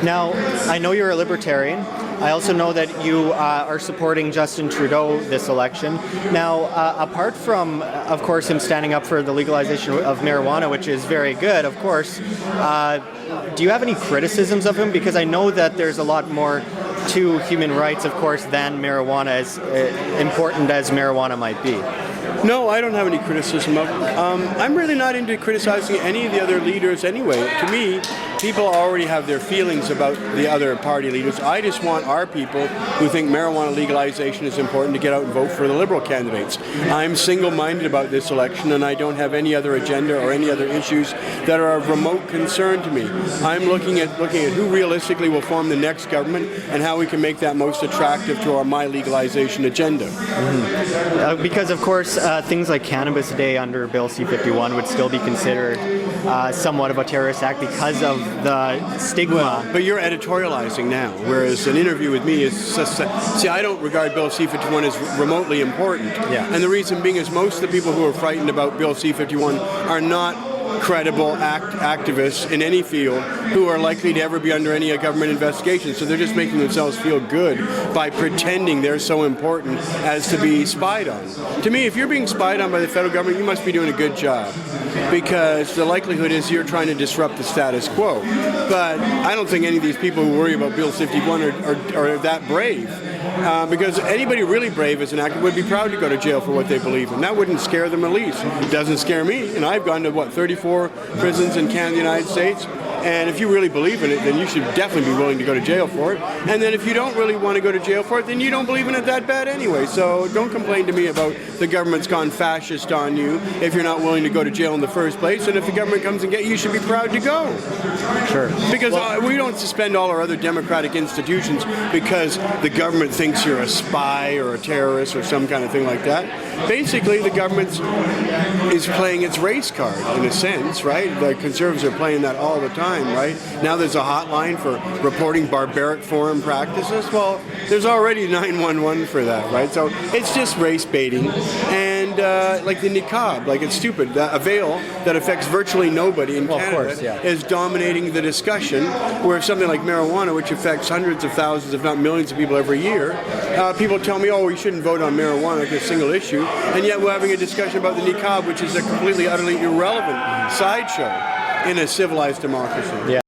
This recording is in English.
Now, I know you're a libertarian. I also know that you are supporting Justin Trudeau this election. Now, apart from, of course, him standing up for the legalization of marijuana, which is very good, of course, do you have any criticisms of him? Because I know that there's a lot more to human rights, of course, than marijuana, as important as marijuana might be. No, I don't have any criticism of him. I'm really not into criticizing any of the other leaders anyway. To me, people already have their feelings about the other party leaders. I just want our people who think marijuana legalization is important to get out and vote for the Liberal candidates. I'm single-minded about this election, and I don't have any other agenda or any other issues that are of remote concern to me. I'm looking at who realistically will form the next government and how we can make that most attractive to our my legalization agenda. Mm-hmm. Because, of course, things like Cannabis Day under Bill C-51 would still be considered somewhat of a terrorist act because of the stigma. Well, but you're editorializing now, whereas an interview with me is... See, I don't regard Bill C-51 as remotely important. Yeah. And the reason being is most of the people who are frightened about Bill C-51 are not credible activists in any field who are likely to ever be under any government investigation. So they're just making themselves feel good by pretending they're so important as to be spied on. To me, if you're being spied on by the federal government, you must be doing a good job, because the likelihood is you're trying to disrupt the status quo. But I don't think any of these people who worry about Bill 51 are that brave. Because anybody really brave as an actor would be proud to go to jail for what they believe in. That wouldn't scare them at least. It doesn't scare me. And I've gone to, 34 prisons in Canada, the United States. And if you really believe in it, then you should definitely be willing to go to jail for it. And then if you don't really want to go to jail for it, then you don't believe in it that bad anyway. So don't complain to me about the government's gone fascist on you if you're not willing to go to jail in the first place. And if the government comes and gets you, you should be proud to go. Sure. Because we don't suspend all our other democratic institutions because the government thinks you're a spy or a terrorist or some kind of thing like that. Basically, the government is playing its race card, in a sense, right? The Conservatives are playing that all the time, right? Now there's a hotline for reporting barbaric foreign practices. Well, there's already 911 for that, right? So it's just race baiting. And like the niqab, like it's stupid. A veil that affects virtually nobody in Canada is dominating the discussion, where something like marijuana, which affects hundreds of thousands, if not millions of people every year, people tell me, oh, we shouldn't vote on marijuana like a single issue, and yet we're having a discussion about the niqab, which is a completely, utterly irrelevant sideshow in a civilized democracy. Yeah.